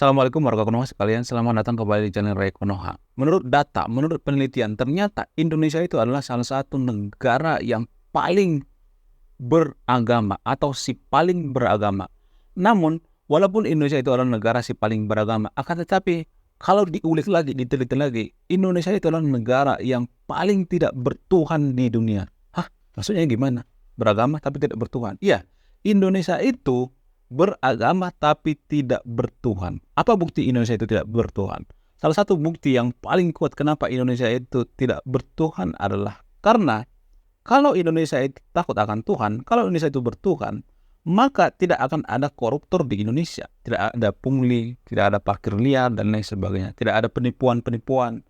Assalamualaikum warga Konoha sekalian, selamat datang kembali di channel Ray Konoha. Menurut data, menurut penelitian, ternyata Indonesia itu adalah salah satu negara yang paling beragama atau si paling beragama. Namun, walaupun Indonesia itu adalah negara si paling beragama, akan tetapi kalau diulik lagi, diteliti lagi, Indonesia itu adalah negara yang paling tidak bertuhan di dunia. Hah? Maksudnya gimana? Beragama tapi tidak bertuhan? Iya, Indonesia itu beragama tapi tidak bertuhan. Apa bukti Indonesia itu tidak bertuhan? Salah satu bukti yang paling kuat kenapa Indonesia itu tidak bertuhan adalah karena kalau Indonesia itu takut akan Tuhan, kalau Indonesia itu bertuhan, maka tidak akan ada koruptor di Indonesia. Tidak ada pungli, tidak ada parkir liar, dan lain sebagainya. Tidak ada penipuan-penipuan.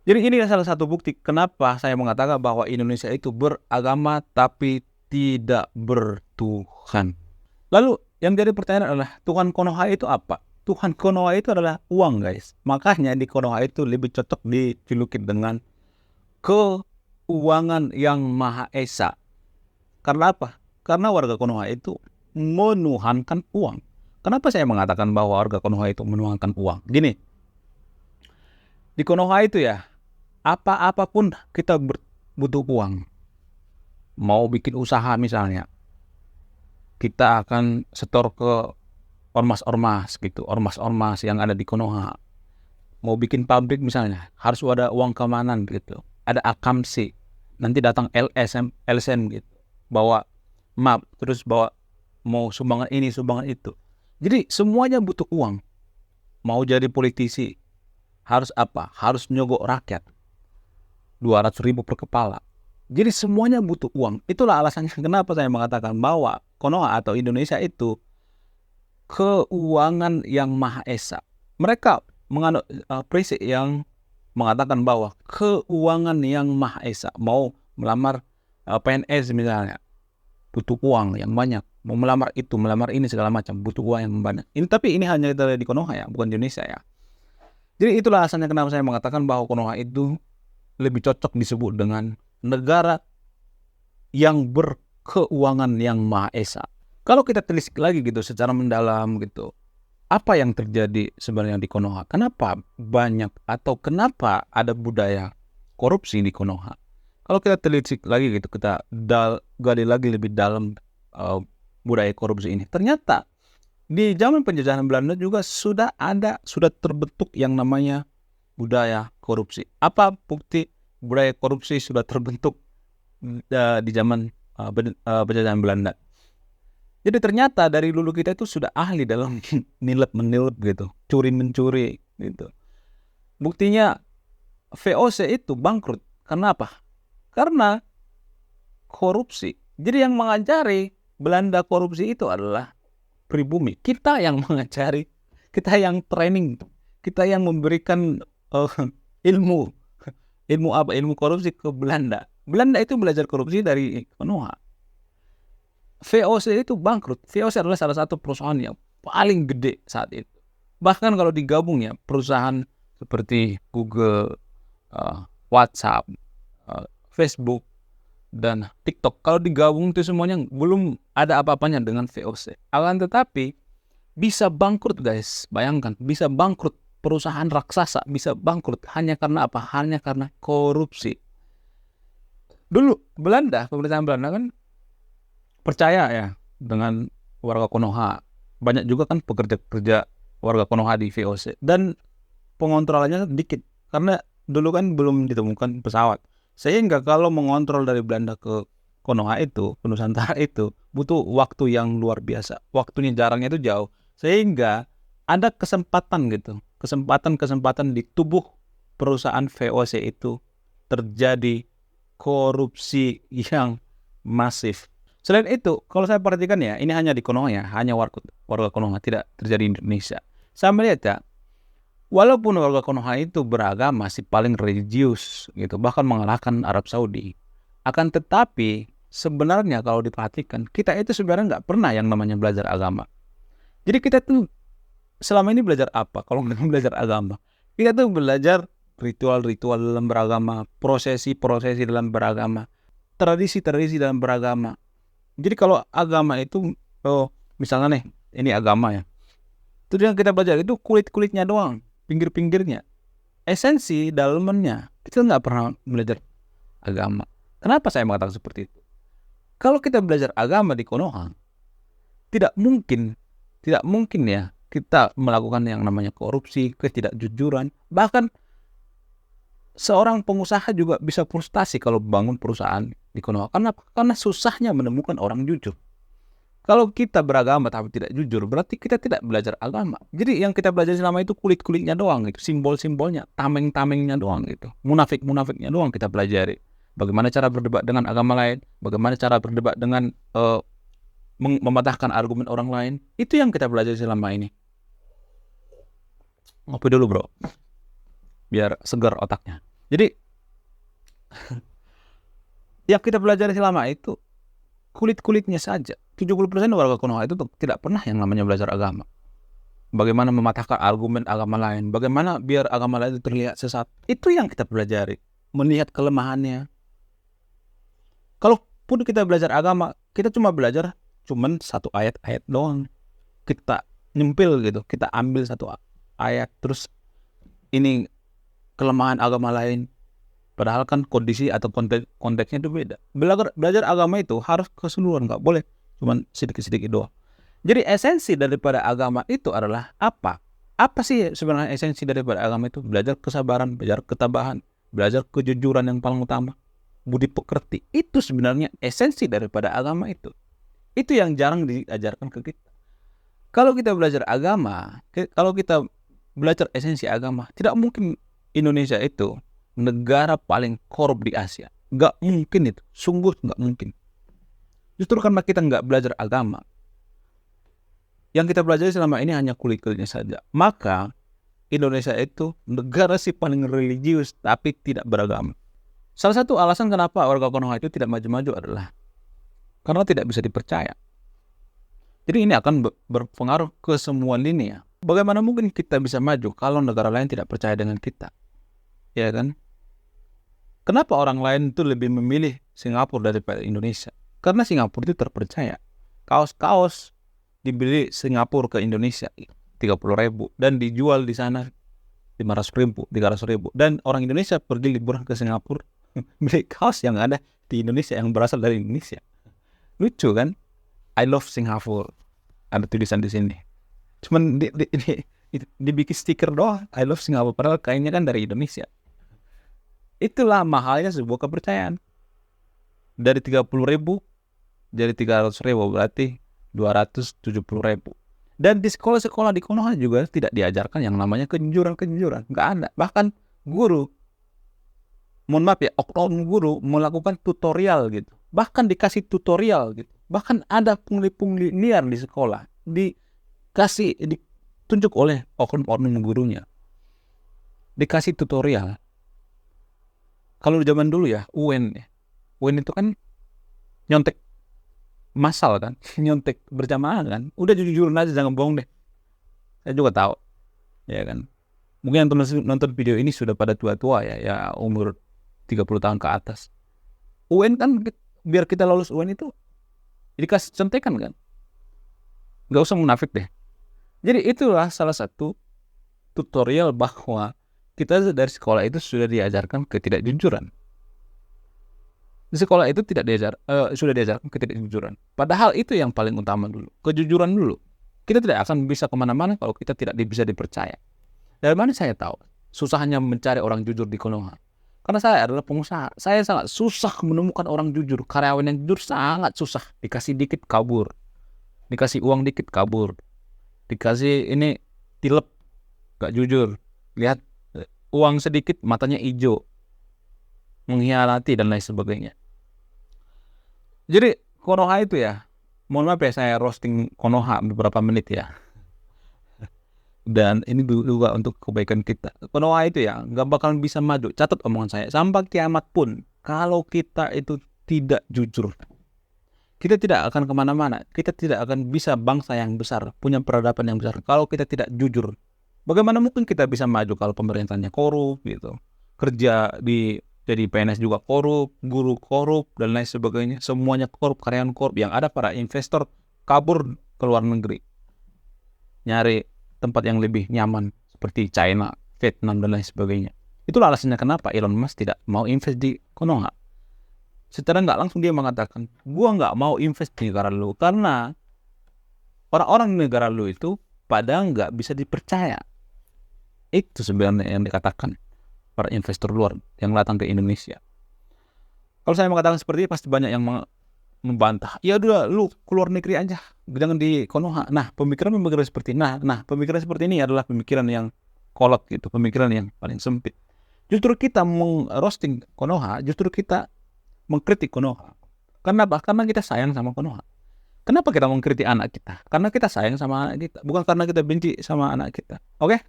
Jadi ini salah satu bukti kenapa saya mengatakan bahwa Indonesia itu beragama tapi tidak bertuhan. Lalu yang jadi pertanyaan adalah Tuhan Konoha itu apa? Tuhan Konoha itu adalah uang, guys. Makanya di Konoha itu lebih cocok dijuluki dengan keuangan yang Maha Esa. Karena apa? Karena warga Konoha itu menuhankan uang. Kenapa saya mengatakan bahwa warga Konoha itu menuhankan uang? Gini, di Konoha itu ya, apa-apapun kita butuh uang. Mau bikin usaha misalnya, kita akan setor ke ormas-ormas gitu, ormas-ormas yang ada di Konoha. Mau bikin pabrik misalnya, harus ada uang keamanan gitu. Ada akamsi, nanti datang LSM gitu, bawa map, terus bawa mau sumbangan ini, sumbangan itu. Jadi semuanya butuh uang. Mau jadi politisi, harus apa? Harus nyogok rakyat. 200.000 per kepala. Jadi semuanya butuh uang. Itulah alasannya kenapa saya mengatakan bahwa Konoha atau Indonesia itu keuangan yang Maha Esa. Mereka menganut prinsip yang mengatakan bahwa keuangan yang Maha Esa. Mau melamar PNS misalnya, butuh uang yang banyak. Mau melamar itu, melamar ini segala macam, butuh uang yang banyak. Tapi ini hanya di Konoha ya, bukan di Indonesia ya. Jadi itulah alasannya kenapa saya mengatakan bahwa Konoha itu lebih cocok disebut dengan negara yang berkeuangan yang Maha Esa. Kalau kita telisik lagi gitu secara mendalam gitu, apa yang terjadi sebenarnya di Konoha? Kenapa banyak atau kenapa ada budaya korupsi di Konoha? Kalau kita telisik lagi gitu, kita gali lagi lebih dalam budaya korupsi ini. Ternyata di zaman penjajahan Belanda juga sudah terbentuk yang namanya budaya korupsi. Apa bukti budaya korupsi sudah terbentuk di zaman penjajahan Belanda? Jadi ternyata dari dulu kita itu sudah ahli dalam menilep gitu, curi-mencuri gitu. Buktinya VOC itu bangkrut. Karena apa? Karena korupsi. Jadi yang mengajari Belanda korupsi itu adalah pribumi. Kita yang mengajari, kita yang training, kita yang memberikan ilmu apa? Ilmu korupsi ke Belanda. Belanda itu belajar korupsi dari Konoha. VOC itu bangkrut. VOC adalah salah satu perusahaan yang paling gede saat itu. Bahkan kalau digabung ya, perusahaan seperti Google, WhatsApp, Facebook, dan TikTok, kalau digabung itu semuanya belum ada apa-apanya dengan VOC. Akan tetapi bisa bangkrut, guys. Bayangkan, bisa bangkrut. Perusahaan raksasa bisa bangkrut hanya karena apa? Hanya karena korupsi. Dulu pemerintahan Belanda kan percaya ya dengan warga Konoha. Banyak juga kan pekerja-pekerja warga Konoha di VOC. Dan pengontrolannya sedikit. Karena dulu kan belum ditemukan pesawat. Sehingga kalau mengontrol dari Belanda ke Konoha itu, ke Nusantara itu, butuh waktu yang luar biasa. Waktunya jaraknya itu jauh. Sehingga ada kesempatan gitu. Kesempatan di tubuh perusahaan VOC itu terjadi korupsi yang masif. Selain itu, kalau saya perhatikan ya, ini hanya di Konoha ya, hanya warga Konoha, tidak terjadi di Indonesia. Saya melihat ya, walaupun warga Konoha itu beragama si paling religius gitu, bahkan mengalahkan Arab Saudi. Akan tetapi sebenarnya kalau diperhatikan, kita itu sebenarnya nggak pernah yang namanya belajar agama. Jadi kita tuh selama ini belajar apa? Kalau nggak belajar agama, kita tuh belajar ritual-ritual dalam beragama, prosesi-prosesi dalam beragama, tradisi-tradisi dalam beragama. Jadi kalau agama itu, misalnya nih, ini agama ya. Itu yang kita belajar itu kulit-kulitnya doang, pinggir-pinggirnya. Esensi dalamnya kita nggak pernah belajar agama. Kenapa saya mengatakan seperti itu? Kalau kita belajar agama di Konoha, tidak mungkin ya kita melakukan yang namanya korupsi, ketidakjujuran. Bahkan seorang pengusaha juga bisa frustasi kalau bangun perusahaan di Konoha. Karena susahnya menemukan orang jujur. Kalau kita beragama tapi tidak jujur, berarti kita tidak belajar agama. Jadi yang kita belajar selama itu kulit-kulitnya doang gitu, simbol-simbolnya, tameng-tamengnya doang gitu. Munafik-munafiknya doang kita pelajari. Bagaimana cara berdebat dengan agama lain, bagaimana cara berdebat dengan mematahkan argumen orang lain. Itu yang kita pelajari selama ini. Ngopi dulu, bro. Biar segar otaknya. Jadi yang kita pelajari selama itu kulit-kulitnya saja. 70% warga Konoha itu tidak pernah yang namanya belajar agama. Bagaimana mematahkan argumen agama lain, bagaimana biar agama lain itu terlihat sesat. Itu yang kita pelajari, melihat kelemahannya. Kalaupun kita belajar agama, kita cuma belajar satu ayat-ayat doang. Kita nyempil gitu, kita ambil satu ayat, terus ini kelemahan agama lain. Padahal kan kondisi atau konteksnya itu beda. Belajar agama itu harus keseluruhan, nggak boleh cuman sedikit-sedikit doang. Jadi esensi daripada agama itu adalah apa? Apa sih sebenarnya esensi daripada agama itu? Belajar kesabaran, belajar ketabahan, belajar kejujuran yang paling utama, budi pekerti. Itu sebenarnya esensi daripada agama itu. Itu yang jarang diajarkan ke kita. Kalau kita belajar agama, kalau kita belajar esensi agama, tidak mungkin Indonesia itu negara paling korup di Asia. Nggak mungkin itu, sungguh nggak mungkin. Justru karena kita nggak belajar agama, yang kita belajar selama ini hanya kulit-kulitnya saja. Maka Indonesia itu negara sih paling religius tapi tidak beragama. Salah satu alasan kenapa warga Konoha itu tidak maju-maju adalah karena tidak bisa dipercaya. Jadi ini akan berpengaruh ke semua lini ya. Bagaimana mungkin kita bisa maju kalau negara lain tidak percaya dengan kita? Ya kan? Kenapa orang lain itu lebih memilih Singapura daripada Indonesia? Karena Singapura itu terpercaya. Kaos-kaos dibeli Singapura ke Indonesia 30.000 dan dijual di sana 500.000, 300.000. Dan orang Indonesia pergi liburan ke Singapura beli kaos yang ada di Indonesia, yang berasal dari Indonesia. Lucu kan? I love Singapore. Ada tulisan di sini. Cuman dibikin stiker doang. I love Singapore. Padahal kainnya kan dari Indonesia. Itulah mahalnya sebuah kepercayaan. Dari 30.000 jadi 300.000, berarti 270.000. Dan di sekolah-sekolah di Konoha juga tidak diajarkan yang namanya kejujuran. Nggak ada. Bahkan guru, mohon maaf ya, oknum guru melakukan tutorial gitu. Bahkan dikasih tutorial gitu. Bahkan ada pungli-pungli liar di sekolah. Ditunjuk oleh oknum gurunya. Dikasih tutorial. Kalau zaman dulu ya, UN itu kan nyontek massal kan, nyontek berjamaah kan. Udah jujurin aja, jangan bohong deh. Saya juga tahu, ya kan. Mungkin yang nonton video ini sudah pada tua-tua ya umur 30 tahun ke atas. UN kan, biar kita lolos UN itu dikasih contekan kan. Gak usah munafik deh. Jadi itulah salah satu tutorial bahwa kita dari sekolah itu sudah diajarkan ketidakjujuran. Di sekolah itu sudah diajarkan ketidakjujuran. Padahal itu yang paling utama dulu. Kejujuran dulu. Kita tidak akan bisa kemana-mana kalau kita tidak bisa dipercaya. Dari mana saya tahu susahnya mencari orang jujur di Konoha? Karena saya adalah pengusaha. Saya sangat susah menemukan orang jujur. Karyawan yang jujur sangat susah. Dikasih dikit kabur. Dikasih uang dikit kabur. Dikasih ini tilep, gak jujur. Lihat uang sedikit matanya hijau, mengkhianati dan lain sebagainya. Jadi Konoha itu ya, mohon maaf ya saya roasting Konoha beberapa menit ya. Dan ini juga untuk kebaikan kita. Konoha itu ya gak bakalan bisa maju. Catat omongan saya, sampai kiamat pun kalau kita itu tidak jujur, kita tidak akan kemana-mana. Kita tidak akan bisa bangsa yang besar, punya peradaban yang besar kalau kita tidak jujur. Bagaimana mungkin kita bisa maju kalau pemerintahnya korup gitu. Kerja jadi PNS juga korup, guru korup dan lain sebagainya. Semuanya korup, karyawan korup. Yang ada para investor kabur ke luar negeri. Nyari tempat yang lebih nyaman seperti China, Vietnam dan lain sebagainya. Itulah alasannya kenapa Elon Musk tidak mau invest di Konoha. Secara nggak langsung dia mengatakan, gua nggak mau invest di negara lu karena orang-orang di negara lu itu pada nggak bisa dipercaya. Itu sebenarnya yang dikatakan para investor luar yang datang ke Indonesia. Kalau saya mengatakan seperti ini pasti banyak yang membantah. Ya udah lu keluar negeri aja, jangan di Konoha. Nah, pemikiran seperti pemikiran seperti ini adalah pemikiran yang kolot gitu, pemikiran yang paling sempit. Justru kita roasting Konoha, justru kita mengkritik Konoha. Kenapa? Karena kita sayang sama Konoha. Kenapa kita mengkritik anak kita? Karena kita sayang sama anak kita, bukan karena kita benci sama anak kita. Oke?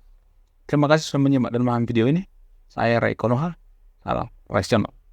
Terima kasih sudah menyimak dan memahami video ini. Saya Ray Konoha. Salam rasional.